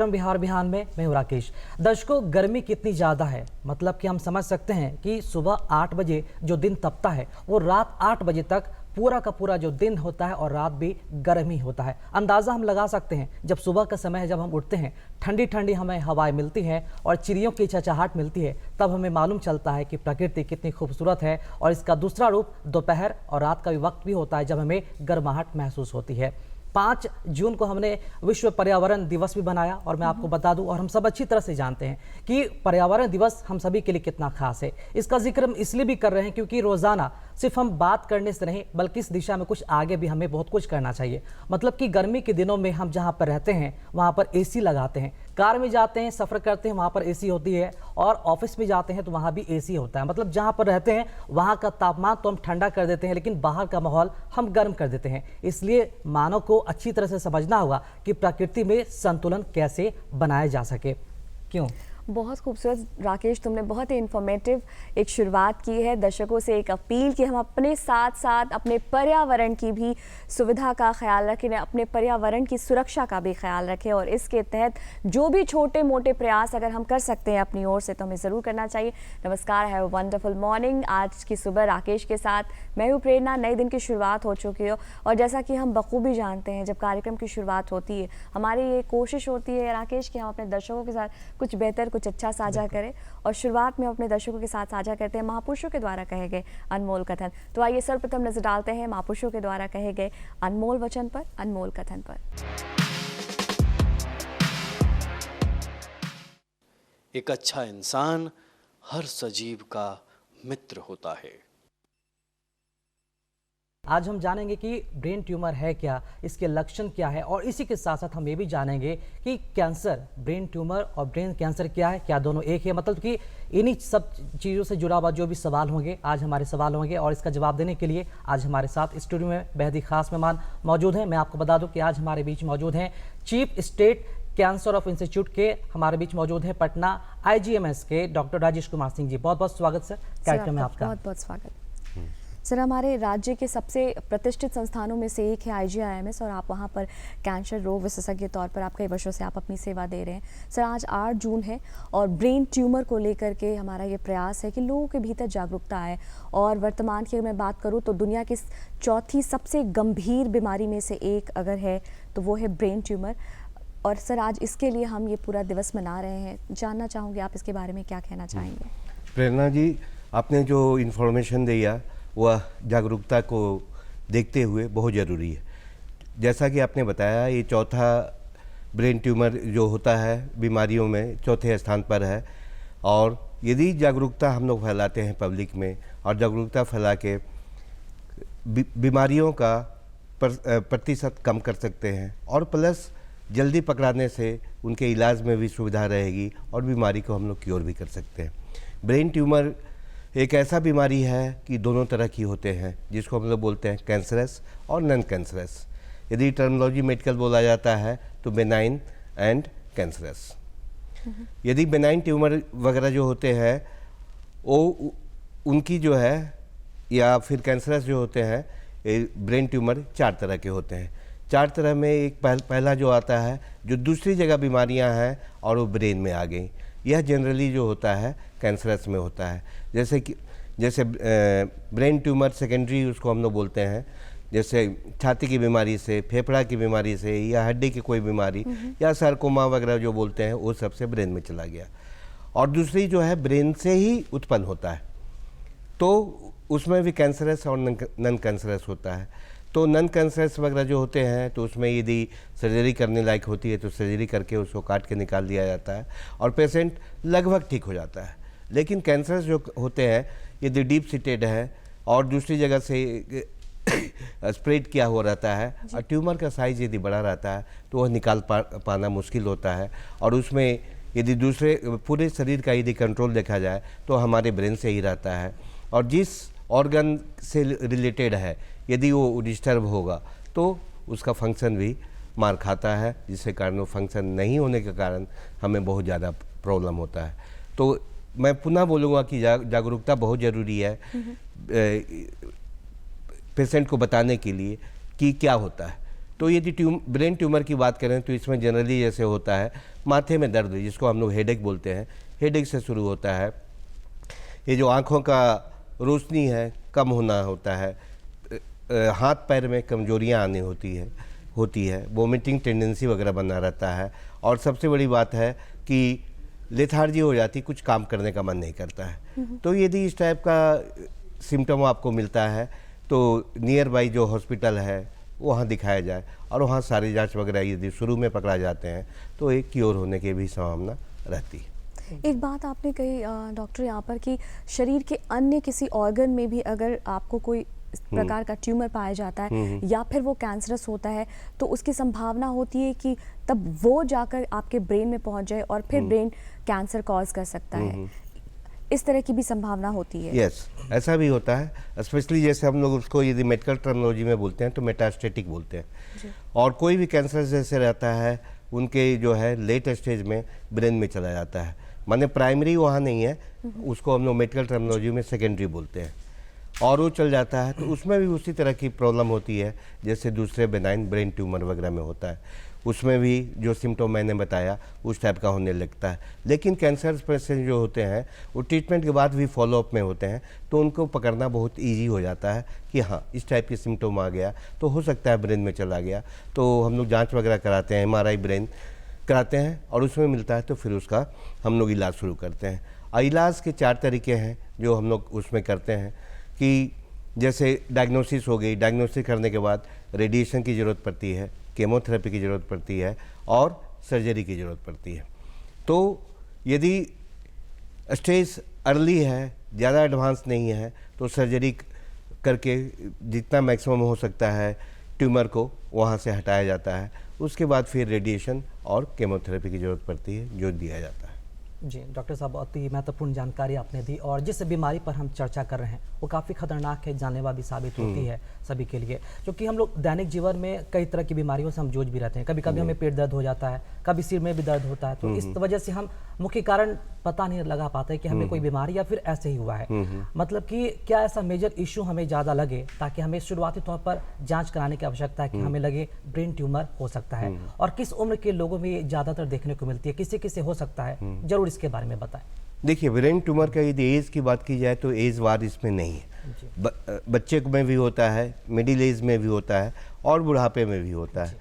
कार्यक्रम बिहार बिहान में मैं हूं राकेश। दर्शकों, गर्मी कितनी ज़्यादा है, मतलब कि हम समझ सकते हैं कि सुबह 8 बजे जो दिन तपता है वो रात 8 बजे तक पूरा का पूरा जो दिन होता है और रात भी गर्म ही होता है। अंदाज़ा हम लगा सकते हैं, जब सुबह का समय है, जब हम उठते हैं, ठंडी ठंडी हमें हवाएं मिलती हैं और चिड़ियों की चहचहाट मिलती है, तब हमें मालूम चलता है कि प्रकृति कितनी खूबसूरत है। और इसका दूसरा रूप दोपहर और रात का भी वक्त भी होता है, जब हमें गर्माहट महसूस होती है। 5 जून को हमने विश्व पर्यावरण दिवस भी बनाया और मैं आपको बता दूं, और हम सब अच्छी तरह से जानते हैं कि पर्यावरण दिवस हम सभी के लिए कितना खास है। इसका जिक्र हम इसलिए भी कर रहे हैं क्योंकि रोजाना सिर्फ हम बात करने से नहीं, बल्कि इस दिशा में कुछ आगे भी हमें बहुत कुछ करना चाहिए। मतलब कि गर्मी के दिनों में हम जहाँ पर रहते हैं वहाँ पर एसी लगाते हैं, कार में जाते हैं, सफ़र करते हैं, वहाँ पर एसी होती है, और ऑफिस में जाते हैं तो वहाँ भी एसी होता है। मतलब जहाँ पर रहते हैं वहाँ का तापमान तो हम ठंडा कर देते हैं, लेकिन बाहर का माहौल हम गर्म कर देते हैं। इसलिए मानव को अच्छी तरह से समझना होगा कि प्रकृति में संतुलन कैसे बनाया जा सके। क्यों? बहुत खूबसूरत राकेश, तुमने बहुत ही इन्फॉर्मेटिव एक शुरुआत की है। दर्शकों से एक अपील कि हम अपने साथ साथ अपने पर्यावरण की भी सुविधा का ख्याल रखें, अपने पर्यावरण की सुरक्षा का भी ख्याल रखें, और इसके तहत जो भी छोटे मोटे प्रयास अगर हम कर सकते हैं अपनी ओर से तो हमें ज़रूर करना चाहिए। नमस्कार, हैव अ वंडरफुल मॉर्निंग। आज की सुबह राकेश के साथ मैं हूँ प्रेरणा। नए दिन की शुरुआत हो चुकी हो, और जैसा कि हम बखूबी जानते हैं, जब कार्यक्रम की शुरुआत होती है हमारी ये कोशिश होती है राकेश कि हम अपने दर्शकों के साथ कुछ बेहतर, कुछ अच्छा साझा करें। और शुरुआत में अपने दर्शकों के साथ साझा करते हैं महापुरुषों के द्वारा कहे गए अनमोल कथन। तो आइए सर्वप्रथम नजर डालते हैं महापुरुषों के द्वारा कहे गए अनमोल वचन पर, अनमोल कथन पर। एक अच्छा इंसान हर सजीव का मित्र होता है। आज हम जानेंगे कि ब्रेन ट्यूमर है क्या, इसके लक्षण क्या है, और इसी के साथ साथ हम ये भी जानेंगे कि कैंसर, ब्रेन ट्यूमर और ब्रेन कैंसर क्या है, क्या दोनों एक है। मतलब कि इन्हीं सब चीज़ों से जुड़ा हुआ जो भी सवाल होंगे आज हमारे सवाल होंगे, और इसका जवाब देने के लिए आज हमारे साथ स्टूडियो में बेहद ही खास मेहमान मौजूद हैं। मैं आपको बता दूं कि आज हमारे बीच मौजूद हैं chief state cancer of institute के, हमारे बीच मौजूद है पटना IGMS के डॉक्टर राजेश कुमार सिंह जी। बहुत बहुत स्वागत सर कार्यक्रम में आपका। बहुत बहुत स्वागत सर। हमारे राज्य के सबसे प्रतिष्ठित संस्थानों में से एक है IGIMS, और आप वहाँ पर कैंसर रोग विशेषज्ञ के तौर पर आप कई वर्षों से आप अपनी सेवा दे रहे हैं। सर, आज 8 जून है और ब्रेन ट्यूमर को लेकर के हमारा ये प्रयास है कि लोगों के भीतर जागरूकता आए। और वर्तमान की अगर मैं बात करूँ तो दुनिया की चौथी सबसे गंभीर बीमारी में से एक अगर है तो वो है ब्रेन ट्यूमर। और सर, आज इसके लिए हम ये पूरा दिवस मना रहे हैं। जानना चाहूँगी आप इसके बारे में क्या कहना चाहेंगे? प्रेरणा जी, आपने जो इन्फॉर्मेशन दिया वह जागरूकता को देखते हुए बहुत ज़रूरी है। जैसा कि आपने बताया, ये चौथा ब्रेन ट्यूमर जो होता है बीमारियों में चौथे स्थान पर है। और यदि जागरूकता हम लोग फैलाते हैं पब्लिक में, और जागरूकता फैला के बीमारियों का प्रतिशत कम कर सकते हैं, और प्लस जल्दी पकड़ाने से उनके इलाज में भी सुविधा रहेगी और बीमारी को हम लोग क्योर भी कर सकते हैं। ब्रेन ट्यूमर एक ऐसा बीमारी है कि दोनों तरह की होते हैं, जिसको हम लोग बोलते हैं कैंसरस और नॉन कैंसरस। यदि टर्मिनोलॉजी मेडिकल बोला जाता है तो बेनाइन एंड कैंसरस। यदि बेनाइन ट्यूमर वगैरह जो होते हैं वो उनकी जो है, या फिर कैंसरस जो होते हैं, ब्रेन ट्यूमर 4 तरह के होते हैं। 4 तरह में एक पहला जो आता है, जो दूसरी जगह बीमारियां हैं और वो ब्रेन में आ गई, यह जनरली जो होता है कैंसरस में होता है। जैसे ब्रेन ट्यूमर सेकेंडरी उसको हम लोग बोलते हैं, जैसे छाती की बीमारी से, फेफड़ा की बीमारी से, या हड्डी की कोई बीमारी, या सार्कोमा वगैरह जो बोलते हैं, वो सबसे ब्रेन में चला गया। और दूसरी जो है ब्रेन से ही उत्पन्न होता है, तो उसमें भी कैंसरस और नॉन कैंसरस होता है। तो नॉन कैंसरस वगैरह जो होते हैं तो उसमें यदि सर्जरी करने लायक होती है तो सर्जरी करके उसको काट के निकाल दिया जाता है और पेशेंट लगभग ठीक हो जाता है। लेकिन कैंसरस जो होते हैं यदि डीप सीटेड है और दूसरी जगह से स्प्रेड किया हुआ रहता है, और ट्यूमर का साइज़ यदि बड़ा रहता है तो वह निकाल पाना मुश्किल होता है। और उसमें यदि दूसरे पूरे शरीर का यदि कंट्रोल देखा जाए तो हमारे ब्रेन से ही रहता है, और जिस ऑर्गन से रिलेटेड है यदि वो डिस्टर्ब होगा तो उसका फंक्शन भी मार खाता है, जिसके कारण वो फंक्शन नहीं होने के कारण हमें बहुत ज़्यादा प्रॉब्लम होता है। तो मैं पुनः बोलूँगा कि जागरूकता बहुत ज़रूरी है पेशेंट को बताने के लिए कि क्या होता है। तो यदि ब्रेन ट्यूमर की बात करें तो इसमें जनरली जैसे होता है माथे में दर्द, जिसको हम लोग हेडेक बोलते हैं, हेडेक से शुरू होता है। ये जो आँखों का रोशनी है कम होना होता है, हाथ पैर में कमजोरियाँ आनी होती है, वोमिटिंग टेंडेंसी वगैरह बना रहता है, और सबसे बड़ी बात है कि लेथार्जी हो जाती, कुछ काम करने का मन नहीं करता है। तो यदि इस टाइप का सिम्टम आपको मिलता है तो नियर बाई जो हॉस्पिटल है वहाँ दिखाया जाए, और वहाँ सारी जांच वगैरह यदि शुरू में पकड़ा जाते हैं तो एक क्योर होने की भी संभावना रहती है। एक बात आपने कही डॉक्टर यहाँ पर कि शरीर के अन्य किसी ऑर्गन में भी अगर आपको कोई इस प्रकार का ट्यूमर पाया जाता है या फिर वो कैंसरस होता है तो उसकी संभावना होती है कि तब वो जाकर आपके ब्रेन में पहुंच जाए और फिर ब्रेन कैंसर कॉज कर सकता है। इस तरह की भी संभावना होती है। यस, ऐसा भी होता है। स्पेशली जैसे हम लोग उसको यदि मेडिकल टर्मिनोलॉजी में बोलते हैं तो मेटास्टेटिक बोलते हैं। और कोई भी कैंसर जैसे रहता है उनके जो है लेट स्टेज में ब्रेन में चला जाता है, माने प्राइमरी वहाँ नहीं है, उसको हम लोग मेडिकल टर्मिनोलॉजी में सेकेंडरी बोलते हैं, और वो चल जाता है तो उसमें भी उसी तरह की प्रॉब्लम होती है जैसे दूसरे बेनाइन ब्रेन ट्यूमर वगैरह में होता है। उसमें भी जो सिम्टम मैंने बताया उस टाइप का होने लगता है। लेकिन कैंसर पेशेंट जो होते हैं वो ट्रीटमेंट के बाद भी फॉलोअप में होते हैं, तो उनको पकड़ना बहुत ईजी हो जाता है कि हाँ इस टाइप के सिम्टम आ गया तो हो सकता है ब्रेन में चला गया। तो हम लोग जाँच वगैरह कराते हैं, MRI ब्रेन कराते हैं, और उसमें मिलता है तो फिर उसका हम लोग इलाज शुरू करते हैं। और इलाज के 4 तरीके हैं जो हम लोग उसमें करते हैं कि जैसे डायग्नोसिस हो गई, डायग्नोसिस करने के बाद रेडिएशन की ज़रूरत पड़ती है, केमोथेरेपी की ज़रूरत पड़ती है और सर्जरी की ज़रूरत पड़ती है। तो यदि स्टेज अर्ली है, ज़्यादा एडवांस नहीं है, तो सर्जरी करके जितना मैक्सिमम हो सकता है ट्यूमर को वहाँ से हटाया जाता है। उसके बाद फिर रेडिएशन और केमोथेरेपी की ज़रूरत पड़ती है जो दिया जाता है। जी डॉक्टर साहब, बहुत ही महत्वपूर्ण जानकारी आपने दी, और जिस बीमारी पर हम चर्चा कर रहे हैं वो काफ़ी खतरनाक है, जानलेवा भी साबित होती है सभी के लिए, क्योंकि हम लोग दैनिक जीवन में कई तरह की बीमारियों से हम जूझ भी रहते हैं। कभी कभी हमें पेट दर्द हो जाता है, कभी सिर में भी दर्द होता है, तो इस वजह से हम मुख्य कारण पता नहीं लगा पाते कि हमें कोई बीमारी या फिर ऐसे ही हुआ है। मतलब कि क्या ऐसा मेजर इशू हमें ज़्यादा लगे ताकि हमें शुरुआती तौर पर जांच कराने की आवश्यकता है कि हमें लगे ब्रेन ट्यूमर हो सकता है, और किस उम्र के लोगों में ये ज़्यादातर देखने को मिलती है, किसी किसी हो सकता है, जरूर इसके बारे में बताएं। देखिए, ब्रेन ट्यूमर का यदि एज की बात की जाए तो एज वार इसमें नहीं है। बच्चे में भी होता है, मिडिल एज में भी होता है और बुढ़ापे में भी होता है।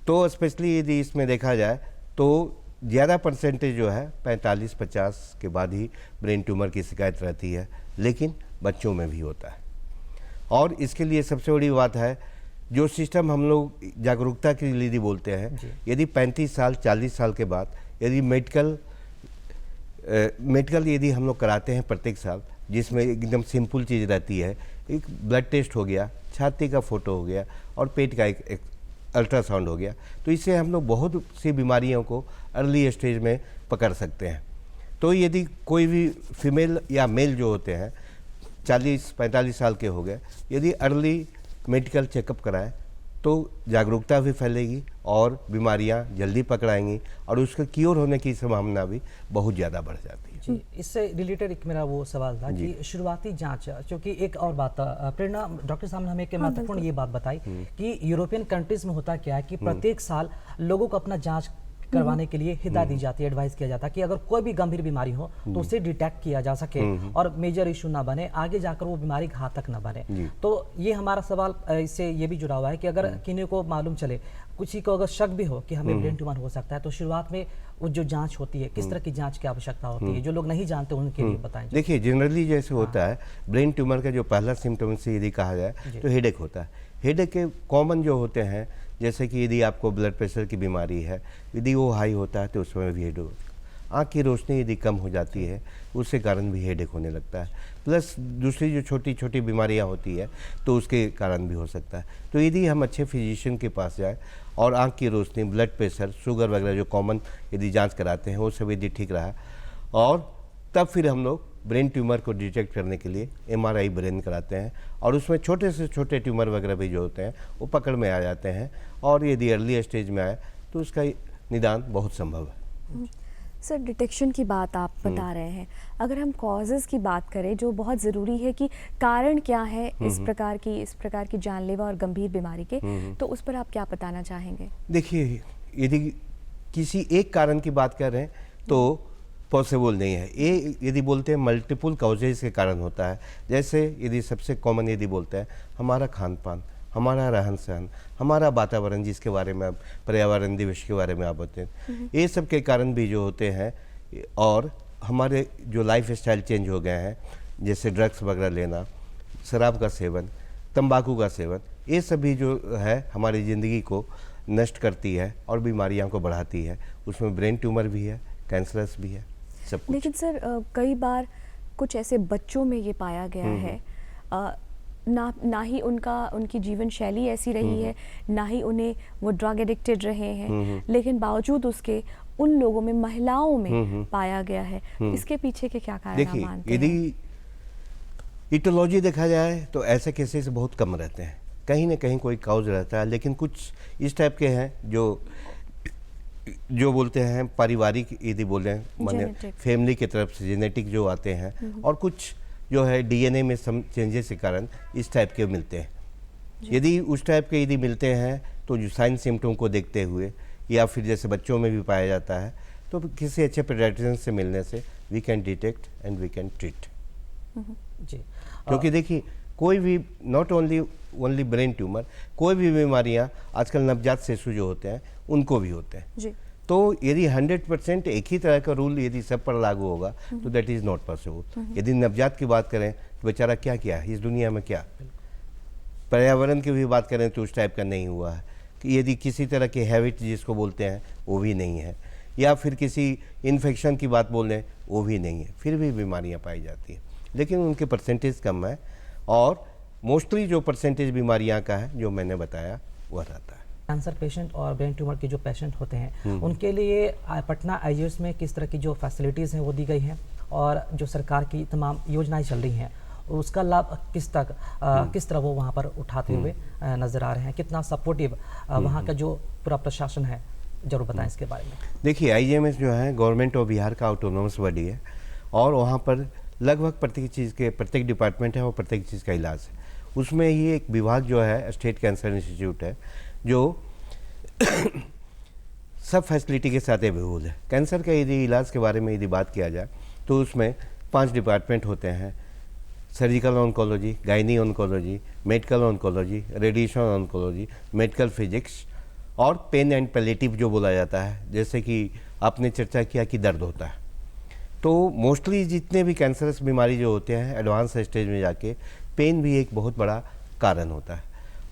तो स्पेशली यदि इसमें देखा जाए तो ज़्यादा परसेंटेज जो है 45-50 के बाद ही ब्रेन ट्यूमर की शिकायत रहती है, लेकिन बच्चों में भी होता है। और इसके लिए सबसे बड़ी बात है जो सिस्टम हम लोग जागरूकता के लिए यदि बोलते हैं, यदि 35 साल 40 साल के बाद यदि मेडिकल यदि हम लोग कराते हैं प्रत्येक साल, जिसमें एकदम सिंपल चीज़ रहती है, एक ब्लड टेस्ट हो गया, छाती का फोटो हो गया और पेट का एक अल्ट्रासाउंड हो गया, तो इससे हम लोग बहुत सी बीमारियों को अर्ली स्टेज में पकड़ सकते हैं। तो यदि कोई भी फीमेल या मेल जो होते हैं 40-45 साल के हो गए, यदि अर्ली मेडिकल चेकअप कराएं तो जागरूकता भी फैलेगी और बीमारियां जल्दी पकड़ाएंगी और उसका क्योर होने की संभावना भी बहुत ज़्यादा बढ़ जाती है। जी, इससे रिलेटेड एक मेरा वो सवाल था कि शुरुआती जांच, क्योंकि एक और बात प्रेरणा, डॉक्टर साहब ने हमें एक महत्वपूर्ण ये बात बताई कि यूरोपियन कंट्रीज में होता क्या है कि प्रत्येक साल लोगों को अपना जांच करवाने के लिए हिदायत दी जाती है, एडवाइस किया जाता है कि अगर कोई भी गंभीर बीमारी हो तो उसे डिटेक्ट किया जा सके और मेजर इशू ना बने, आगे जाकर वो बीमारी घातक ना बने। तो ये हमारा सवाल इससे ये भी जुड़ा हुआ है कि अगर किन्हीं को मालूम चले, किसी को अगर शक भी हो कि हमें ब्रेन ट्यूमर हो सकता है, तो शुरुआत में वो जो जांच होती है, किस तरह की जांच की आवश्यकता होती है, जो लोग नहीं जानते उनके लिए बताएं। देखिए, जनरली जैसे होता है ब्रेन ट्यूमर का जो पहला सिम्टम से यदि कहा जाए तो हेडेक होता है। हेडेक के कॉमन जो होते हैं, जैसे कि यदि आपको ब्लड प्रेशर की बीमारी है, यदि वो हाई होता है तो उसमें भी हेडेक, आँख की रोशनी यदि कम हो जाती है उसके कारण भी हेडेक होने लगता है, प्लस दूसरी जो छोटी छोटी बीमारियां होती है तो उसके कारण भी हो सकता है। तो यदि हम अच्छे फिजिशियन के पास जाए और आँख की रोशनी, ब्लड प्रेशर, शुगर वगैरह जो कॉमन यदि जांच कराते हैं वो सब यदि ठीक रहा, और तब फिर हम लोग ब्रेन ट्यूमर को डिटेक्ट करने के लिए MRI ब्रेन कराते हैं, और उसमें छोटे से छोटे ट्यूमर वगैरह भी जो होते हैं वो पकड़ में आ जाते हैं, और यदि अर्ली स्टेज में आए तो उसका निदान बहुत संभव है। सर डिटेक्शन की बात आप बता रहे हैं, अगर हम कॉजेज़ की बात करें जो बहुत ज़रूरी है कि कारण क्या है इस प्रकार की जानलेवा और गंभीर बीमारी के, तो उस पर आप क्या बताना चाहेंगे? देखिए, यदि किसी एक कारण की बात कर रहे हैं तो पॉसिबल नहीं है। ये यदि बोलते हैं मल्टीपल कॉजेज के कारण होता है। जैसे यदि सबसे कॉमन यदि बोलते हैं हमारा खान पान, हमारा रहन सहन, हमारा वातावरण, जिसके बारे में आप पर्यावरण दिवस के बारे में आप बताते हैं, ये सब के कारण भी जो होते हैं, और हमारे जो लाइफ स्टाइल चेंज हो गए हैं, जैसे ड्रग्स वगैरह लेना, शराब का सेवन, तंबाकू का सेवन, ये सभी जो है हमारी ज़िंदगी को नष्ट करती है और बीमारियों को बढ़ाती है। उसमें ब्रेन ट्यूमर भी है, कैंसरस भी है, सब कुछ। लेकिन सर कई बार कुछ ऐसे बच्चों में ये पाया गया है, ना ही उनकी जीवन शैली ऐसी रही है, ना ही उन्हें वो ड्रग एडिक्टेड रहे हैं, लेकिन बावजूद उसके उन लोगों में, महिलाओं में पाया गया है। इसके पीछे के क्या कारण आप मानते हैं? यदि इटोलॉजी देखा जाए तो ऐसे केसेस बहुत कम रहते हैं, कहीं ना कहीं कोई काउज रहता है, लेकिन कुछ इस टाइप के हैं जो बोलते हैं पारिवारिक, यदि बोले माने फैमिली की तरफ से जेनेटिक जो आते हैं, और कुछ जो है डीएनए में सम चेंजेस के कारण इस टाइप के मिलते हैं। यदि उस टाइप के यदि मिलते हैं तो जो साइन सिम्टम को देखते हुए, या फिर जैसे बच्चों में भी पाया जाता है, तो किसी अच्छे पेडियाट्रिशियन से मिलने से we can detect and we can treat. जी, क्योंकि देखिए, कोई भी नॉट ओनली ब्रेन ट्यूमर, कोई भी बीमारियां आजकल नवजात शिशु जो होते हैं उनको भी होते हैं जी। तो यदि 100% एक ही तरह का रूल यदि सब पर लागू होगा तो दैट इज़ नॉट पॉसिबल। यदि नवजात की बात करें तो बेचारा क्या किया है इस दुनिया में, क्या पर्यावरण की भी बात करें तो उस टाइप का नहीं हुआ है, कि यदि किसी तरह के हैबिट जिसको बोलते हैं वो भी नहीं है, या फिर किसी इन्फेक्शन की बात बोल लें वो भी नहीं है, फिर भी बीमारियां पाई जाती हैं, लेकिन उनके परसेंटेज कम है, और मोस्टली जो परसेंटेज बीमारियां का है जो मैंने बताया वह रहता है। कैंसर पेशेंट और ब्रेन ट्यूमर के जो पेशेंट होते हैं उनके लिए पटना आईजीएमएस में किस तरह की जो फैसिलिटीज़ हैं वो दी गई हैं, और जो सरकार की तमाम योजनाएं चल रही हैं उसका लाभ किस तरह वो वहाँ पर उठाते हुए नज़र आ रहे हैं, कितना सपोर्टिव वहाँ का जो पूरा प्रशासन है, जरूर बताएं इसके बारे में। देखिए, आईजीएमएस जो है गवर्नमेंट ऑफ बिहार का ऑटोनोमस बॉडी है, और वहाँ पर लगभग प्रत्येक डिपार्टमेंट है और प्रत्येक चीज़ का इलाज है। उसमें ही एक विभाग जो है स्टेट कैंसर इंस्टीट्यूट है, जो सब फैसिलिटी के साथ अवेलेबल है। कैंसर का यदि इलाज के बारे में यदि बात किया जाए तो उसमें 5 डिपार्टमेंट होते हैं: surgical oncology, gynae oncology, medical oncology, radiation oncology, medical physics, और पेन एंड पैलिएटिव जो बोला जाता है, जैसे कि आपने चर्चा किया कि दर्द होता है, तो मोस्टली जितने भी कैंसरस बीमारी जो होते हैं एडवांस स्टेज में जाके पेन भी एक बहुत बड़ा कारण होता है,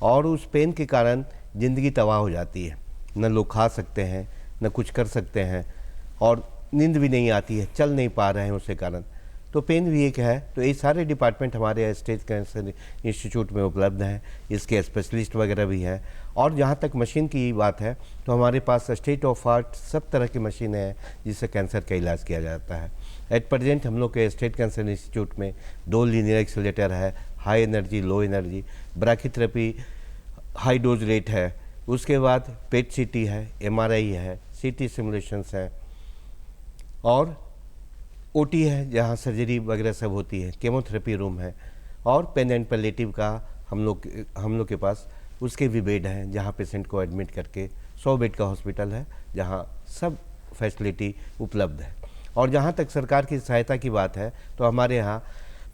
और उस पेन के कारण ज़िंदगी तबाह हो जाती है, न लोग खा सकते हैं न कुछ कर सकते हैं, और नींद भी नहीं आती है, चल नहीं पा रहे हैं उसके कारण, तो पेन भी एक है। तो ये सारे डिपार्टमेंट हमारे स्टेट कैंसर इंस्टीट्यूट में उपलब्ध हैं, इसके स्पेशलिस्ट वगैरह भी हैं, और जहाँ तक मशीन की बात है तो हमारे पास स्टेट ऑफ आर्ट सब तरह की मशीनें हैं जिससे कैंसर का इलाज किया जाता है। एट प्रेजेंट हम लोग के स्टेट कैंसर इंस्टीट्यूट में 2 लीनियर एक्सीलरेटर है, high energy, low energy, brachytherapy, high dose rate है, उसके बाद पेट सीटी है, एमआरआई है, सीटी सिमुलेशंस है, और ओटी है जहाँ सर्जरी वगैरह सब होती है, केमोथेरेपी रूम है, और पेन एंड पैलिएटिव का हम लोग के पास उसके भी बेड हैं जहाँ पेशेंट को एडमिट करके 100 बेड का हॉस्पिटल है जहाँ सब फैसिलिटी उपलब्ध है। और जहाँ तक सरकार की सहायता की बात है तो हमारे यहाँ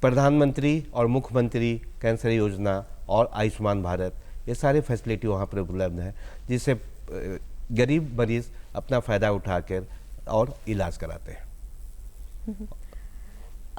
प्रधानमंत्री और मुख्यमंत्री कैंसर योजना और आयुष्मान भारत, ये सारे फैसिलिटी वहाँ पर उपलब्ध हैं, जिससे गरीब मरीज़ अपना फ़ायदा उठाकर और इलाज कराते हैं।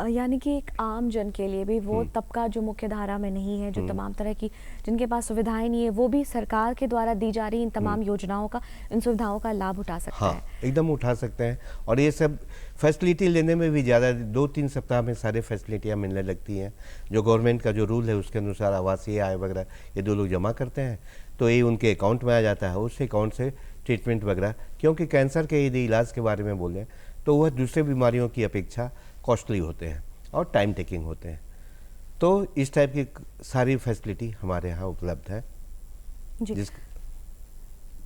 यानी कि एक आम जन के लिए भी, वो तबका जो मुख्य धारा में नहीं है, जो तमाम तरह की जिनके पास सुविधाएं नहीं है, वो भी सरकार के द्वारा दी जा रही इन तमाम योजनाओं का, इन सुविधाओं का लाभ उठा सकता है। एकदम उठा सकते हैं, और ये सब फैसिलिटी लेने में भी ज़्यादा 2-3 सप्ताह में सारे फैसिलिटियाँ मिलने लगती हैं। जो गवर्नमेंट का जो रूल है उसके अनुसार आवासीय आय वगैरह ये 2 लोग जमा करते हैं तो ये उनके अकाउंट में आ जाता है, उस अकाउंट से ट्रीटमेंट वगैरह, क्योंकि कैंसर के यदि इलाज के बारे में बोलें तो वह दूसरे बीमारियों की अपेक्षा कॉस्टली होते हैं और टाइम टेकिंग होते हैं। तो इस टाइप की सारी फैसिलिटी हमारे यहाँ उपलब्ध है। जी।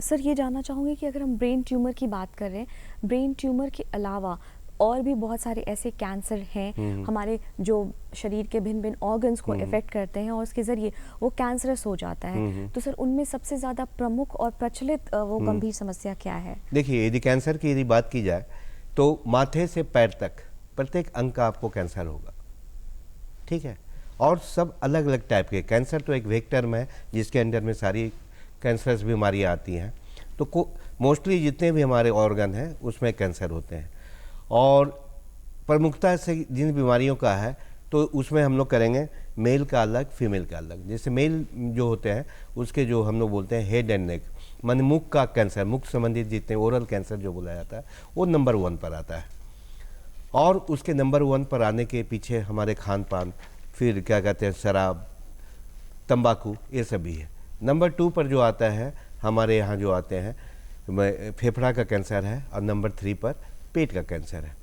सर ये जानना चाहूँगी कि अगर हम ब्रेन ट्यूमर की बात कर रहे हैं, ब्रेन ट्यूमर के अलावा और भी बहुत सारे ऐसे कैंसर हैं हमारे जो शरीर के भिन्न भिन्न ऑर्गन्स को इफेक्ट करते हैं और उसके ज़रिए वो कैंसरस हो जाता है, तो सर उनमें सबसे ज़्यादा प्रमुख और प्रचलित वो गंभीर समस्या क्या है? देखिए, यदि कैंसर की यदि बात की जाए तो माथे से पैर तक प्रत्येक अंग का आपको कैंसर होगा, ठीक है। और सब अलग अलग टाइप के कैंसर, तो एक वेक्टर है जिसके अंदर में सारी कैंसरस बीमारियाँ आती हैं। तो मोस्टली जितने भी हमारे ऑर्गन हैं उसमें कैंसर होते हैं। और प्रमुखता से जिन बीमारियों का है तो उसमें हम लोग करेंगे मेल का अलग, फीमेल का अलग। जैसे मेल जो होते हैं उसके जो हम लोग बोलते हैं हेड एंड नेक, माने मुख का कैंसर, मुख संबंधित जितने ओरल कैंसर जो बोला जाता है वो नंबर 1 पर आता है। और उसके नंबर 1 पर आने के पीछे हमारे खान पान, फिर क्या कहते हैं शराब, तंबाकू, ये सब भी है। नंबर 2 पर जो आता है हमारे यहाँ जो आते हैं फेफड़ा का कैंसर है, और नंबर 3 पर पेट का कैंसर है।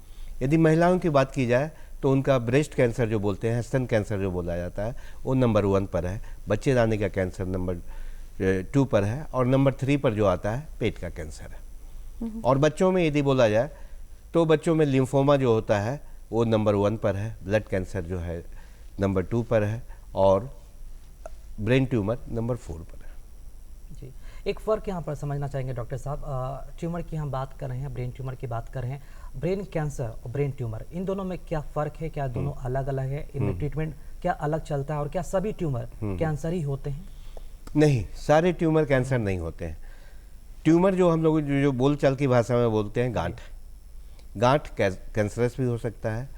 यदि महिलाओं की बात की जाए तो उनका ब्रेस्ट कैंसर जो बोलते हैं, स्तन कैंसर जो बोला जाता है, वो नंबर 1 पर है। बच्चेदानी का कैंसर नंबर 2 पर है, और नंबर 3 पर जो आता है पेट का कैंसर है। और बच्चों में यदि बोला जाए तो बच्चों में लिम्फोमा जो होता है वो नंबर 1 पर है, ब्लड कैंसर जो है नंबर 2 पर है, और ब्रेन ट्यूमर नंबर 4 पर है। जी, एक फ़र्क यहाँ पर समझना चाहेंगे डॉक्टर साहब। ट्यूमर की हम बात कर रहे हैं, ब्रेन ट्यूमर की बात कर रहे हैं। ब्रेन कैंसर और ब्रेन ट्यूमर, इन दोनों में क्या फ़र्क है? क्या दोनों अलग अलग है? इनमें ट्रीटमेंट क्या अलग चलता है? और क्या सभी ट्यूमर कैंसर ही होते हैं? नहीं, सारे ट्यूमर कैंसर नहीं होते हैं। ट्यूमर जो हम लोग जो बोलचाल की भाषा में बोलते हैं गांठ कैंसरस भी हो सकता है,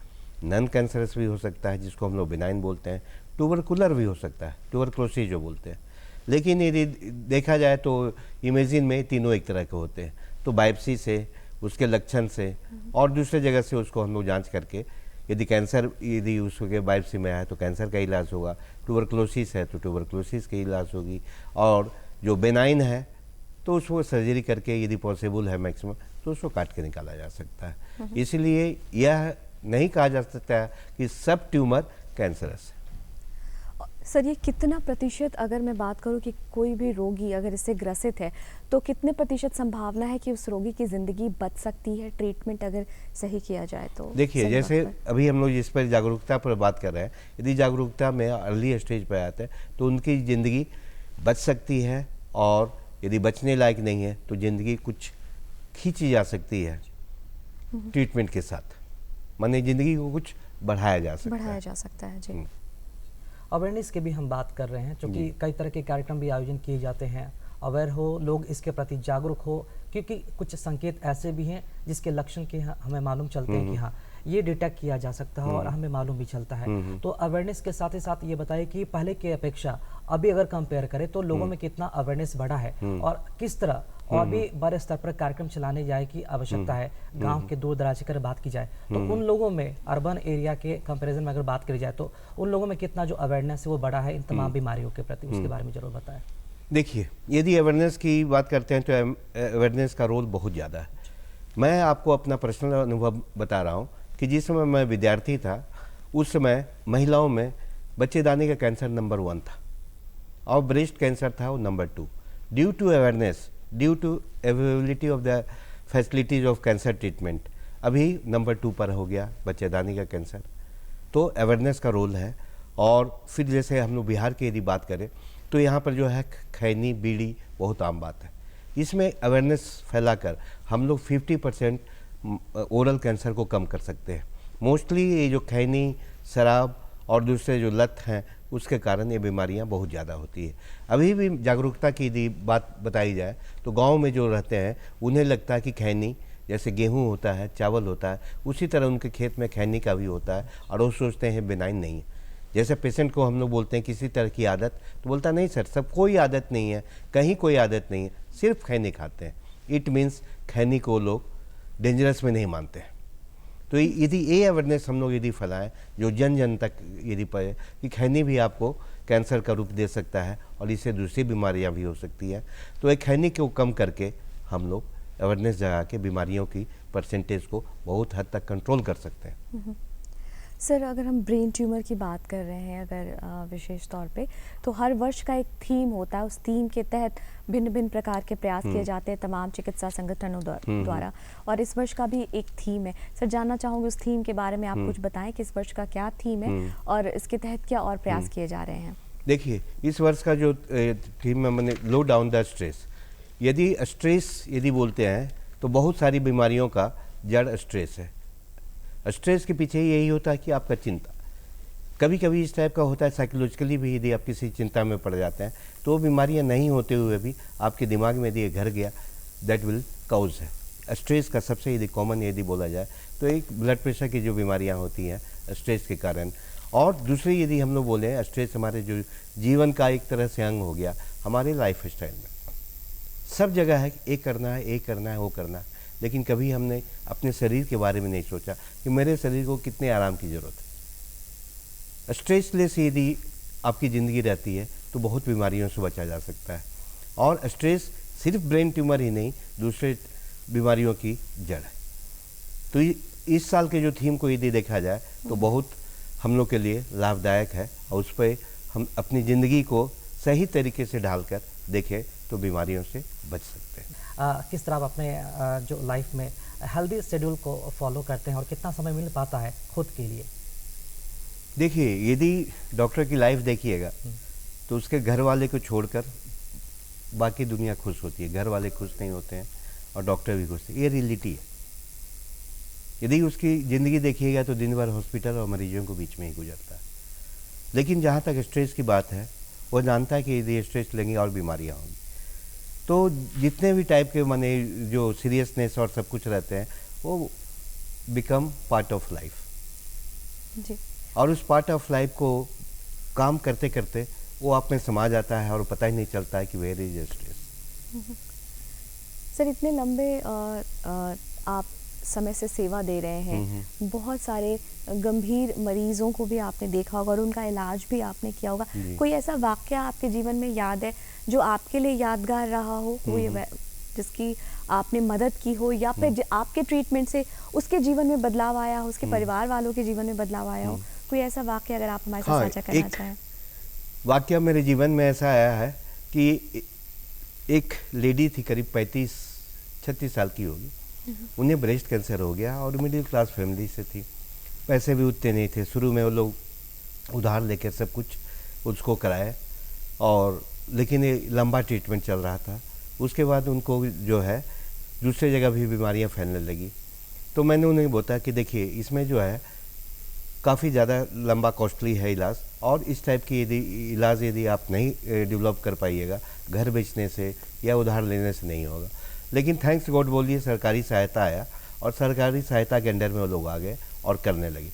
नॉन कैंसरस भी हो सकता है जिसको हम लोग बिनाइन बोलते हैं, ट्यूबरकुलर भी हो सकता है, ट्यूबरक्लोसिस जो बोलते हैं। लेकिन यदि देखा जाए तो इमेजिन में तीनों एक तरह के होते हैं। तो बायोप्सी से, उसके लक्षण से और दूसरे जगह से उसको हम लोग जांच करके यदि कैंसर यदि उसके बायोप्सी में आया तो कैंसर का इलाज होगा, ट्यूबरक्लोसिस है तो ट्यूबरक्लोसिस की इलाज होगी, और जो बेनाइन है तो उसको सर्जरी करके यदि पॉसिबल है मैक्सिमम तो उसको काट के निकाला जा सकता है। इसलिए यह नहीं कहा जा सकता है कि सब ट्यूमर कैंसरस है। सर ये कितना प्रतिशत, अगर मैं बात करूं कि कोई भी रोगी अगर इससे ग्रसित है तो कितने प्रतिशत संभावना है कि उस रोगी की ज़िंदगी बच सकती है, ट्रीटमेंट अगर सही किया जाए तो? देखिए, जैसे अभी हम लोग जिस पर जागरूकता पर बात कर रहे हैं, यदि जागरूकता में अर्ली स्टेज पर आते हैं तो उनकी ज़िंदगी बच सकती है, और यदि बचने लायक नहीं है तो ज़िंदगी कुछ खींची जा सकती है ट्रीटमेंट के साथ, माने ज़िंदगी को कुछ बढ़ाया जा सकता है। जी। अवेयरनेस की भी हम बात कर रहे हैं, क्योंकि कई तरह के कार्यक्रम भी आयोजन किए जाते हैं, अवेयर हो लोग, इसके प्रति जागरूक हो, क्योंकि कुछ संकेत ऐसे भी हैं जिसके लक्षण के हमें मालूम चलते हैं कि हाँ ये डिटेक्ट किया जा सकता है और हमें मालूम भी चलता है। तो अवेयरनेस के साथ ही साथ ये बताइए कि पहले की अपेक्षा अभी अगर कंपेयर करें तो लोगों में कितना अवेयरनेस बढ़ा है, और किस तरह और भी बड़े स्तर पर कार्यक्रम चलाने जाए की आवश्यकता है। गांव के दूर दराज की अगर बात की जाए तो उन लोगों में, अर्बन एरिया के कंपैरिजन में अगर बात करी जाए तो उन लोगों में कितना जो अवेयरनेस है वो बढ़ा है इन तमाम बीमारियों के प्रति, उसके बारे में जरूर बताएं। देखिए, यदि अवेयरनेस की बात करते हैं तो अवेयरनेस का रोल बहुत ज़्यादा है। मैं आपको अपना पर्सनल अनुभव बता रहा हूँ कि जिस समय मैं विद्यार्थी था उस समय महिलाओं में बच्चेदानी का कैंसर नंबर 1 था और ब्रेस्ट कैंसर था वो number 2। Due to awareness, due to availability of the facilities of cancer treatment, अभी नंबर 2 पर हो गया बच्चेदानी का कैंसर। तो अवेयरनेस का रोल है। और फिर जैसे हम लोग बिहार की यदि बात करें तो यहाँ पर जो है खैनी, बीड़ी बहुत आम बात है। इसमें अवेयरनेस फैलाकर हम लोग 50% ओरल कैंसर को कम कर सकते हैं। मोस्टली ये जो खैनी, शराब और दूसरे जो लत हैं उसके कारण ये बीमारियां बहुत ज़्यादा होती है। अभी भी जागरूकता की यदि बात बताई जाए तो गांव में जो रहते हैं उन्हें लगता है कि खैनी जैसे गेहूं होता है, चावल होता है, उसी तरह उनके खेत में खैनी का भी होता है, और वो सोचते हैं बेनाइन नहीं है। जैसे पेशेंट को हम लोग बोलते हैं किसी तरह की आदत, तो बोलता नहीं सर, सब कोई आदत नहीं है, कहीं कोई आदत नहीं है, सिर्फ खैनी खाते हैं। इट मीन्स खैनी को लोग डेंजरस में नहीं मानते हैं। तो यदि ये अवेयरनेस हम लोग यदि फैलाएं, जो जन जन तक यदि पाए कि खैनी भी आपको कैंसर का रूप दे सकता है और इससे दूसरी बीमारियां भी हो सकती हैं, तो एक खैनी को कम करके हम लोग अवेयरनेस जगा के बीमारियों की परसेंटेज को बहुत हद तक कंट्रोल कर सकते हैं। सर, अगर हम ब्रेन ट्यूमर की बात कर रहे हैं अगर विशेष तौर पे, तो हर वर्ष का एक थीम होता है। उस थीम के तहत भिन्न भिन्न प्रकार के प्रयास किए जाते हैं तमाम चिकित्सा संगठनों द्वारा, और इस वर्ष का भी एक थीम है। सर, जानना चाहूँगी उस थीम के बारे में आप कुछ बताएं कि इस वर्ष का क्या थीम है और इसके तहत क्या और प्रयास किए जा रहे हैं। देखिए, इस वर्ष का जो थीम है मैंने लो डाउन द स्ट्रेस। यदि स्ट्रेस यदि बोलते हैं तो बहुत सारी बीमारियों का जड़ स्ट्रेस है। स्ट्रेस के पीछे यही होता है कि आपका चिंता। कभी कभी इस टाइप का होता है साइकोलॉजिकली भी, यदि आप किसी चिंता में पड़ जाते हैं तो वो बीमारियां नहीं होते हुए भी आपके दिमाग में यदि घर गया, दैट विल काउज है। स्ट्रेस का सबसे यदि कॉमन यदि बोला जाए तो एक ब्लड प्रेशर की जो बीमारियां होती हैं स्ट्रेस के कारण, और दूसरी यदि हम लोग बोलें स्ट्रेस हमारे जो जीवन का एक तरह से अंग हो गया हमारे लाइफ स्टाइल में। सब जगह है कि ये करना है, ये करना है, वो करना है, लेकिन कभी हमने अपने शरीर के बारे में नहीं सोचा कि मेरे शरीर को कितने आराम की ज़रूरत है। स्ट्रेसलेस यदि आपकी ज़िंदगी रहती है तो बहुत बीमारियों से बचा जा सकता है। और स्ट्रेस सिर्फ ब्रेन ट्यूमर ही नहीं, दूसरे बीमारियों की जड़ है। तो इस साल के जो थीम को यदि देखा जाए तो बहुत हम लोग के लिए लाभदायक है, और उस पर हम अपनी ज़िंदगी को सही तरीके से ढालकर देखें तो बीमारियों से बच सकते हैं। किस तरह आप अपने जो लाइफ में हेल्दी शेड्यूल को फॉलो करते हैं और कितना समय मिल पाता है खुद के लिए? देखिए, यदि डॉक्टर की लाइफ देखिएगा तो उसके घर वाले को छोड़कर बाकी दुनिया खुश होती है। घर वाले खुश नहीं होते हैं और डॉक्टर भी खुश नहीं, ये रियलिटी है। यदि उसकी ज़िंदगी देखिएगा तो दिन भर हॉस्पिटल और मरीजों के बीच में ही गुजरता है। लेकिन जहाँ तक स्ट्रेस की बात है, वो जानता है कि यदि स्ट्रेस लेंगे और बीमारियाँ होंगी। तो जितने भी टाइप के माने जो सीरियसनेस और सब कुछ रहते हैं वो बिकम पार्ट ऑफ लाइफ जी। और उस पार्ट ऑफ लाइफ को काम करते करते वो आप में समा जाता है और पता ही नहीं चलता है कि वेयर इज स्ट्रेस। सर, इतने लंबे आप समय से सेवा दे रहे हैं, बहुत सारे गंभीर मरीजों को भी आपने देखा होगा और उनका इलाज भी आपने किया होगा। कोई ऐसा वाकया आपके जीवन में याद है जो आपके लिए यादगार रहा हो, कोई जिसकी आपने मदद की हो, या फिर आपके ट्रीटमेंट से उसके जीवन में बदलाव आया हो, उसके परिवार वालों के जीवन में बदलाव आया हो? कोई ऐसा वाकया अगर आप हमारे साथ साझा करना चाहें। वाकया मेरे जीवन में ऐसा आया है कि एक लेडी थी, करीब 35-36 साल की होगी। उन्हें ब्रेस्ट कैंसर हो गया और मिडिल क्लास फैमिली से थी। पैसे भी उतने नहीं थे। शुरू में वो लोग उधार लेकर सब कुछ उसको कराए, और लेकिन ये लंबा ट्रीटमेंट चल रहा था। उसके बाद उनको जो है दूसरे जगह भी बीमारियां फैलने लगी। तो मैंने उन्हें बताया कि देखिए, इसमें जो है काफ़ी ज़्यादा लंबा कॉस्टली है इलाज, और इस टाइप की यदि इलाज यदि आप नहीं डेवलप कर पाइएगा घर बेचने से या उधार लेने से नहीं होगा। लेकिन थैंक्स गॉड बोलिए सरकारी सहायता आया, और सरकारी सहायता के अंडर में वो लोग आ गए और करने लगे।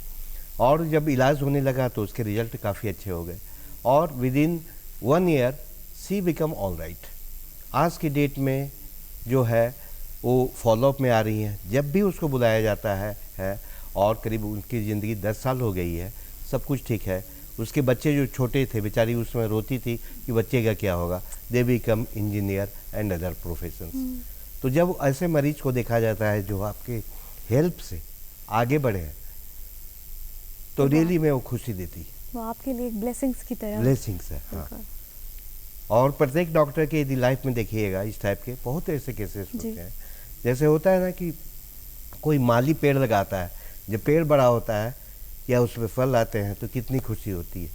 और जब इलाज होने लगा तो उसके रिजल्ट काफ़ी अच्छे हो गए, और within 1 year she become all right. आज की डेट में जो है वो फॉलोअप में आ रही हैं, जब भी उसको बुलाया जाता है और करीब उनकी ज़िंदगी 10 साल हो गई है, सब कुछ ठीक है। उसके बच्चे जो छोटे थे, बेचारी उसमें रोती थी कि बच्चे का क्या होगा। They become engineer and other professions. तो जब ऐसे मरीज को देखा जाता है जो आपके हेल्प से आगे बढ़े हैं, तो रियली में वो खुशी देती है। वो आपके लिए एक ब्लेसिंग्स की तरह। ब्लेसिंग्स है, हाँ। और प्रत्येक डॉक्टर के यदि लाइफ में देखिएगा इस टाइप के बहुत ऐसे केसेस होते हैं। जैसे होता है ना कि कोई माली पेड़ लगाता है, जब पेड़ बड़ा होता है या उसमें फल आते हैं तो कितनी खुशी होती है।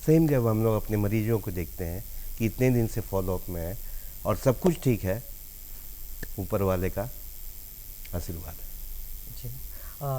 सेम जब हम लोग अपने मरीजों को देखते हैं कि इतने दिन से फॉलोअप में है और सब कुछ ठीक है, ऊपर वाले का आशीर्वाद है। जी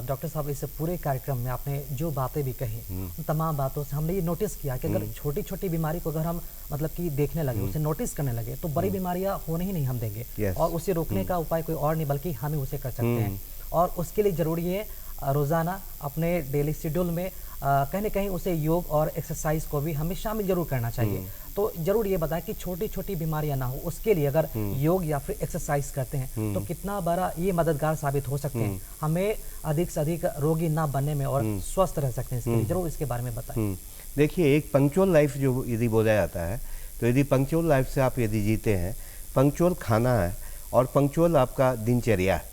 डॉक्टर साहब, इस पूरे कार्यक्रम में आपने जो बातें भी कही, उन तमाम बातों से हमने ये नोटिस किया कि अगर छोटी छोटी बीमारी को अगर हम मतलब कि देखने लगे, उसे नोटिस करने लगे, तो बड़ी बीमारियां होने ही नहीं हम देंगे। और उसे रोकने का उपाय कोई और नहीं बल्कि हम ही उसे कर सकते हैं। और उसके लिए ज़रूरी है रोज़ाना अपने डेली शेड्यूल में कहीं ना कहीं उसे योग और एक्सरसाइज को भी हमें शामिल जरूर करना चाहिए। तो जरूर ये बताएं कि छोटी छोटी बीमारियां ना हो, उसके लिए अगर योग या फिर एक्सरसाइज करते हैं तो कितना बड़ा ये मददगार साबित हो सकते हैं, हमें अधिक से अधिक रोगी ना बनने में और स्वस्थ रह सकते हैं। इसके लिए जरूर इसके बारे में बताएं। देखिए, एक पंक्चुअल लाइफ जो यदि बोला जाता है, तो यदि पंक्चुअल लाइफ से आप यदि जीते हैं, पंक्चुअल खाना है और पंक्चुअल आपका दिनचर्या है,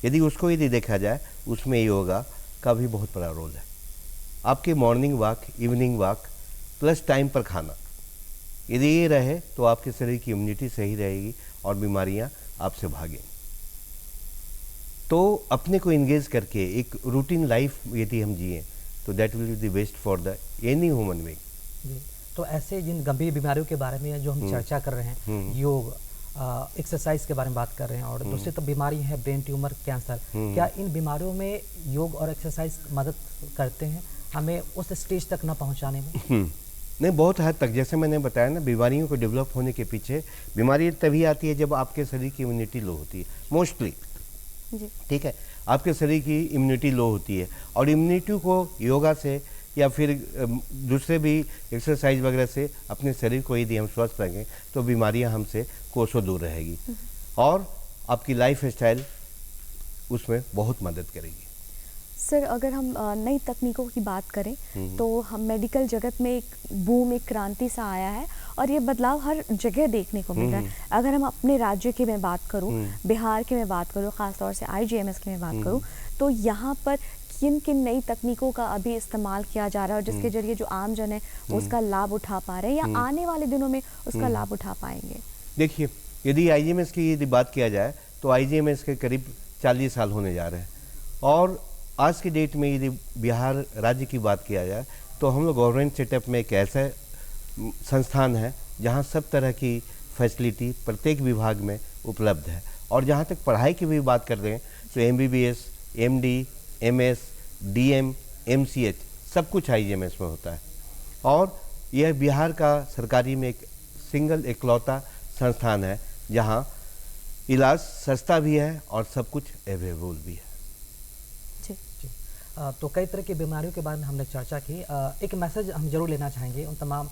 यदि उसको यदि देखा जाए, उसमें योगा का भी बहुत बड़ा रोल है। आपके morning walk, evening walk plus time पर खाना, यदि ये रहे तो आपके शरीर की इम्यूनिटी सही रहेगी और बीमारियां आपसे भागेंगी। तो अपने को इंगेज करके एक रूटीन लाइफ यदि हम जिए तो that will be the best for the any human being. जी, तो ऐसे जिन गंभीर बीमारियों के बारे में जो हम चर्चा कर रहे हैं, योग, एक्सरसाइज के बारे में बात कर रहे हैं, और दूसरी तो बीमारी है ब्रेन ट्यूमर, कैंसर, क्या इन बीमारियों में योग और एक्सरसाइज मदद करते हैं हमें उस स्टेज तक न पहुंचाने में? नहीं, बहुत हद तक। जैसे मैंने बताया ना, बीमारियों को डेवलप होने के पीछे बीमारी तभी आती है जब आपके शरीर की इम्यूनिटी लो होती है, मोस्टली। जी। ठीक है, आपके शरीर की इम्यूनिटी लो होती है, और इम्यूनिटी को योगा से या फिर दूसरे भी एक्सरसाइज वगैरह से अपने शरीर को यदि हम स्वस्थ रखें तो बीमारियां हमसे कोसों दूर रहेगी, और आपकी लाइफ स्टाइल उसमें बहुत मदद करेगी। सर, अगर हम नई तकनीकों की बात करें तो हम मेडिकल जगत में एक बूम, एक क्रांति सा आया है, और ये बदलाव हर जगह देखने को मिल रहा है। अगर हम अपने राज्य की मैं बात करूं, बिहार की मैं बात करूं, ख़ासतौर से IGMS की मैं बात करूं, तो यहाँ पर किन किन नई तकनीकों का अभी इस्तेमाल किया जा रहा है और जिसके जरिए जो आम जन है उसका लाभ उठा पा रहे हैं या आने वाले दिनों में उसका लाभ उठा पाएंगे? देखिए, यदि IGMS की यदि बात किया जाए तो IGMS के करीब 40 साल होने जा रहे हैं, और आज की डेट में यदि बिहार राज्य की बात किया जाए तो हम लोग गवर्नमेंट सेटअप में एक ऐसा संस्थान है जहां सब तरह की फैसिलिटी प्रत्येक विभाग में उपलब्ध है। और जहां तक पढ़ाई की भी बात कर रहे हैं तो MBBS, MD, MS, DM, MCH सब कुछ IGMS में होता है, और यह बिहार का सरकारी में एक सिंगल इकलौता संस्थान है जहां इलाज सस्ता भी है और सब कुछ अवेलेबल भी है। तो कई तरह की बीमारियों के बारे में हमने चर्चा की। एक मैसेज हम जरूर लेना चाहेंगे उन तमाम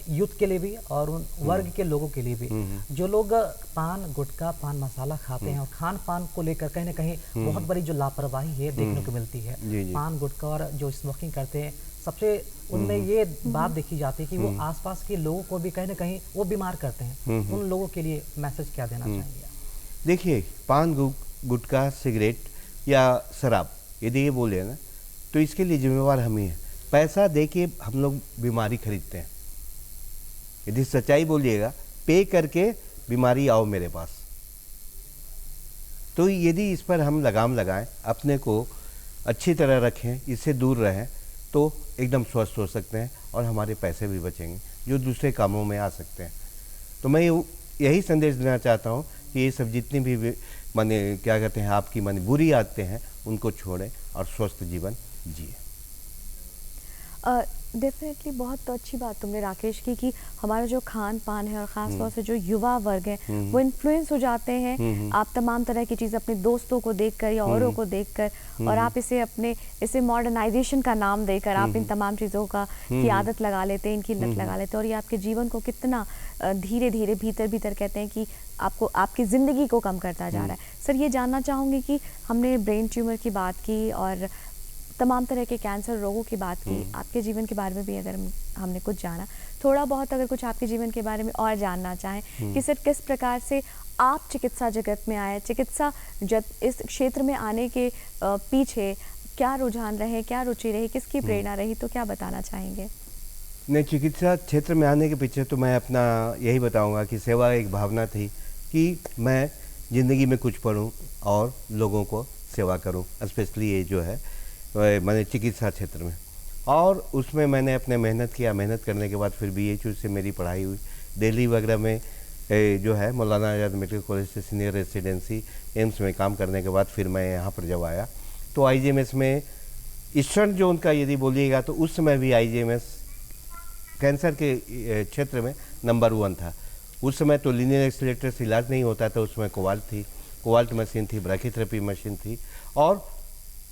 यूथ के लिए भी और उन वर्ग के लोगों के लिए भी जो लोग पान, गुटखा, पान मसाला खाते हैं और खान पान को लेकर कहीं ना कहीं बहुत बड़ी जो लापरवाही है देखने को मिलती है। पान, गुटखा और जो स्मोकिंग करते हैं, सबसे उनमें ये बात देखी जाती है कि वो आसपास के लोगों को भी कहीं ना कहीं वो बीमार करते हैं। उन लोगों के लिए मैसेज क्या देना चाहेंगे? देखिए, पान, गुटखा, सिगरेट या शराब यदि ये बोले ना तो इसके लिए जिम्मेवार हम ही हैं। पैसा दे के हम लोग बीमारी खरीदते हैं। यदि सच्चाई बोलिएगा, पे करके बीमारी आओ मेरे पास। तो यदि इस पर हम लगाम लगाएं, अपने को अच्छी तरह रखें, इससे दूर रहें, तो एकदम स्वस्थ हो सकते हैं और हमारे पैसे भी बचेंगे जो दूसरे कामों में आ सकते हैं। तो मैं यही संदेश देना चाहता हूँ कि ये सब जितनी भी माने क्या कहते हैं आपकी माने बुरी आदतें हैं उनको छोड़ें और स्वस्थ जीवन जिए। डेफिनेटली बहुत अच्छी बात तुमने राकेश की कि हमारा जो खान पान है और ख़ास तौर से जो युवा वर्ग है वो इन्फ्लुएंस हो जाते हैं। आप तमाम तरह की चीज़ अपने दोस्तों को देखकर या औरों को देखकर, और आप इसे मॉडर्नाइजेशन का नाम देकर आप इन तमाम चीज़ों की आदत लगा लेते हैं, इनकी लत लगा लेते हैं, और ये आपके जीवन को कितना धीरे धीरे भीतर कहते हैं कि आपकी ज़िंदगी को कम करता जा रहा है। सर, ये जानना चाहूँगी कि हमने ब्रेन ट्यूमर की बात की और तमाम तरह के कैंसर रोगों की बात की, आपके जीवन के बारे में भी अगर हमने कुछ जाना, थोड़ा बहुत अगर कुछ आपके जीवन के बारे में और जानना चाहें कि सर किस प्रकार से आप चिकित्सा जगत में आए, चिकित्सा इस क्षेत्र में आने के पीछे क्या रुझान रहे, क्या रुचि रही, किसकी प्रेरणा रही, तो क्या बताना चाहेंगे? नहीं, चिकित्सा क्षेत्र में आने के पीछे तो मैं अपना यही बताऊंगा कि सेवा एक भावना थी कि मैं ज़िंदगी में कुछ पढ़ूं और लोगों को सेवा करूं, स्पेशली ये जो है मैंने चिकित्सा क्षेत्र में। और उसमें मैंने अपने मेहनत किया। मेहनत करने के बाद फिर BHU से मेरी पढ़ाई हुई। दिल्ली वगैरह में जो है मौलाना आज़ाद मेडिकल कॉलेज से सीनियर रेसिडेंसी एम्स में काम करने के बाद फिर मैं यहाँ पर जब आया तो IGMS में इस क्षण जो उनका यदि बोलिएगा तो उस समय भी IGMS कैंसर के क्षेत्र में नंबर 1 था। उस समय तो लीनियर एक्सीलरेटर से इलाज नहीं होता था, उसमें कोवाल्ट मशीन थी, ब्रैकीथेरेपी मशीन थी, और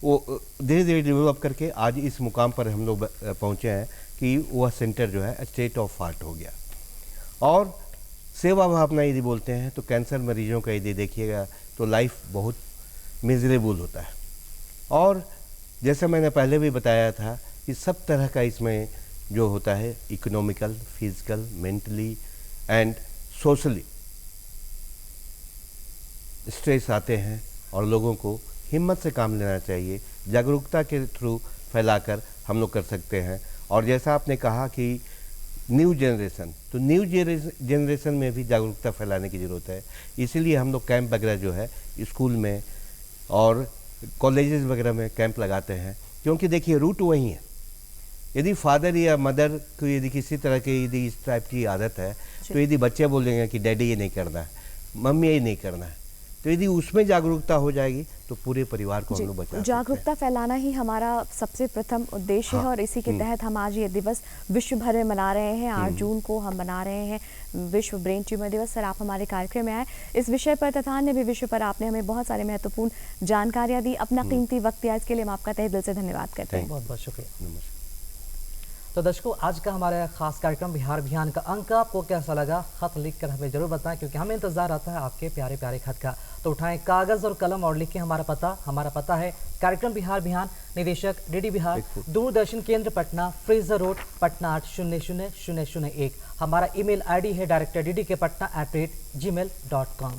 वो धीरे धीरे डेवलप करके आज इस मुकाम पर हम लोग पहुँचे हैं कि वह सेंटर जो है स्टेट ऑफ आर्ट हो गया। और सेवा भावना यदि बोलते हैं तो कैंसर मरीजों का यदि देखिएगा तो लाइफ बहुत मिजरेबल होता है। और जैसे मैंने पहले भी बताया था कि सब तरह का इसमें जो होता है economical, physical, mentally and socially stress आते हैं, और लोगों को हिम्मत से काम लेना चाहिए, जागरूकता के थ्रू फैलाकर हम लोग कर सकते हैं। और जैसा आपने कहा कि न्यू जनरेशन, तो न्यू जनरेशन में भी जागरूकता फैलाने की ज़रूरत है। इसीलिए हम लोग कैंप वगैरह जो है स्कूल में और कॉलेजेस वगैरह में कैंप लगाते हैं, क्योंकि देखिए रूट वही है। यदि फादर या मदर को यदि किसी तरह की यदि इस टाइप की आदत है, तो यदि बच्चे बोलेंगे कि डैडी ये नहीं करना है, मम्मी ये नहीं करना है, तो यदि उसमें जागरूकता हो जाएगी तो पूरे परिवार को हम लोग बचा सकते हैं। जागरूकता फैलाना ही हमारा सबसे प्रथम उद्देश्य है और इसी के तहत हम आज ये दिवस विश्व भर में मना रहे हैं। 8 जून को हम मना रहे हैं विश्व ब्रेन ट्यूमर दिवस। सर, आप हमारे कार्यक्रम में आए, इस विषय पर तथा अन्य भी विषय पर आपने हमें बहुत सारे महत्वपूर्ण जानकारियाँ दी, अपना कीमती वक्त दिया, इसके लिए हम आपका तहे दिल से धन्यवाद करते हैं। बहुत बहुत शुक्रिया। नमस्कार। तो दर्शकों, आज का हमारा खास कार्यक्रम बिहार अभियान का अंक आपको कैसा लगा, खत लिखकर हमें जरूर बताएं, क्योंकि हमें इंतजार आता है आपके प्यारे प्यारे खत का। तो उठाएं कागज और कलम और लिखें हमारा पता है कार्यक्रम बिहार अभियान, निदेशक डीडी बिहार, दूरदर्शन केंद्र पटना, फ्रेजर रोड, पटना 8000001। हमारा ईमेल आईडी है director ddkpatna@gmail.com।